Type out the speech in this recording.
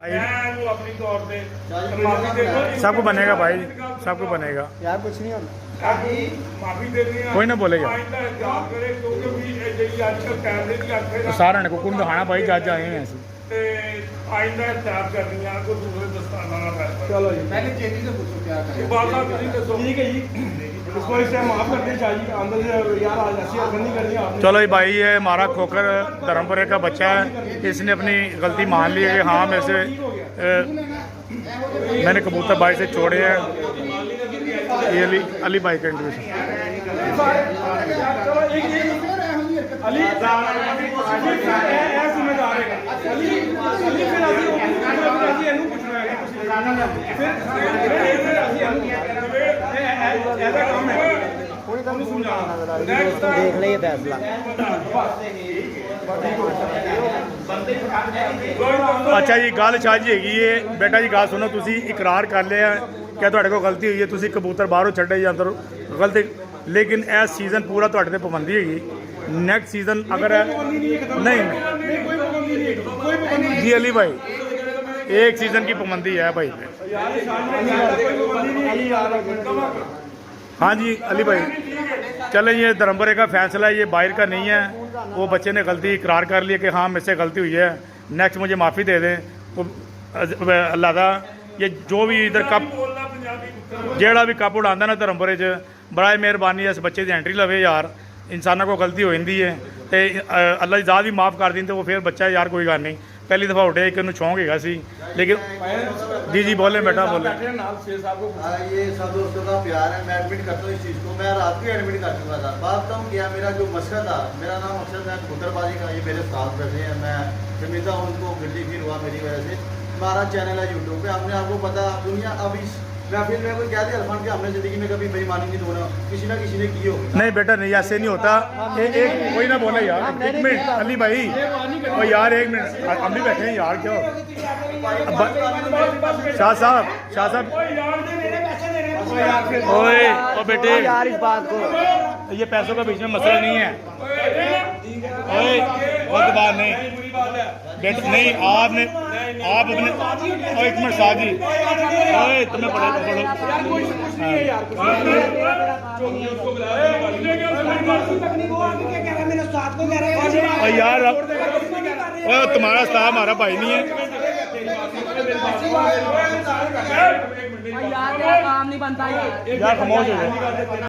अपनी तौर पे सबको बनेगा भाई, सबको बनेगा यार कुछ नहीं होता। माफी देनी है, कोई ना बोलेगा। आइंदा एहतियात करे क्योंकि भी ਜਿਹੜੀ ਅੱਜਕੱਲ ਕੈਮਰੇ ਦੀ ਅੱਖ ਹੈ सारा ने कुकुन दिखाना भाई, जज आए हैं ऐसे। ਤੇ ਆਇੰਦਾ एहतियात करनी है कोई दूसरे दस्ताना ना फैसला। चलो जी पहले चेती से पूछो क्या करें। बात आप नहीं दसो ठीक है जी, इसको इस टाइम माफ कर दें चाहिए अंदर से यार आज ऐसी हरकत नहीं करनी आपने। चलो जी भाई, ये हमारा खोकर धर्मपुरे का बच्चा है, इसने अपनी गलती मान ली है कि हाँ मेरे से मैंने कबूतर भाई से छोड़े हैं। ये अली भाई का इंटरव्यू। अली जिम्मेदार है अली अली फिर ਅਸੀਂ ਇਹਨੂੰ ਪੁੱਛਣਾ ਹੈ ਫਿਰ ਇਹਦਾ ਕੰਮ ਹੈ ਕੋਈ ਤੁਹਾਨੂੰ ਸਮਝਾਉਣਾ ਦੇਖ ਲਈਏ ਫੈਸਲਾ। ਅੱਛਾ ਜੀ, ਗੱਲ ਛਾਜੀ ਹੈਗੀ ਏ ਬੇਟਾ ਜੀ, ਗੱਲ ਸੁਣੋ, ਤੁਸੀਂ ਇਕਰਾਰ ਕਰ ਲਿਆ ਕਿ ਤੁਹਾਡੇ ਕੋਲ ਗਲਤੀ ਹੋਈ ਹੈ, ਤੁਸੀਂ ਕਬੂਤਰ ਬਾਹਰੋਂ ਛੱਡੇ ਜਾਂ ਅੰਦਰ ਗਲਤੀ, ਲੇਕਿਨ ਇਹ ਸੀਜ਼ਨ ਪੂਰਾ ਤੁਹਾਡੇ ਤੇ ਪਾਬੰਦੀ ਹੈਗੀ। नेक्स्ट सीजन अगर है नहीं जी अली भाई, एक सीजन की पाबंदी है भाई। हाँ जी अली भाई, चले ये धर्मपुरे का फैसला है, ये बाहर का नहीं है। वो बच्चे ने गलती इकरार कर लिया कि हाँ मेरे से गलती हुई है, नेक्स्ट मुझे माफ़ी दे दें। अल्लाह दा ये जो भी इधर कप जेड़ा भी कप उड़ाता ना धर्मपुरे च, बड़ा मेहरबानी इस बच्चे की एंट्री लवे यार। इंसानों को गलती हो जाती है तो अल्लाह की ज़ात भी माफ़ कर दी, तो वो फिर बच्चा यार कोई गल नहीं, पहली दफ़ा उठे कि उन्होंने शौक है सी। लेकिन जी बोले बेटा बोले। ये सब दोस्तों का प्यार है, मैं एडमिट करता हूँ इस चीज़ को। मैं रात को एडमिट कर चुका था। बात तो क्या, मेरा जो मकसद था, मेरा नाम मकसद है कबूतरबाजी का, ये मेरे साथ बैठे हैं, मैं शर्मिंदा हूँ, उनको गिल्टी फील हुआ मेरी वजह से। हमारा चैनल है यूट्यूब पे, हमने आपको पता दुनिया अभी महफिल में कोई कहते अरफान कि हमने ज़िंदगी में कभी बेईमानी नहीं दोना, किसी ना किसी ने की हो। नहीं बेटा नहीं, ऐसे नहीं होता। एक कोई ना बोले यार, एक मिनट अली भाई, और यार एक मिनट, हम भी बैठे हैं यार, क्यों शाह साहब ओए ओ बेटे यार इस बात को, ये पैसों का बीच में मसला नहीं है। ओए बहुत बात नहीं बेटा, नहीं आपने आप अपने एक मिनट साहब जी, ओए तुम्हें पढ़ो यार, तुम्हारा साहब हमारा भाई नहीं है यार काम नहीं बनता यार, खामोश हो जाए।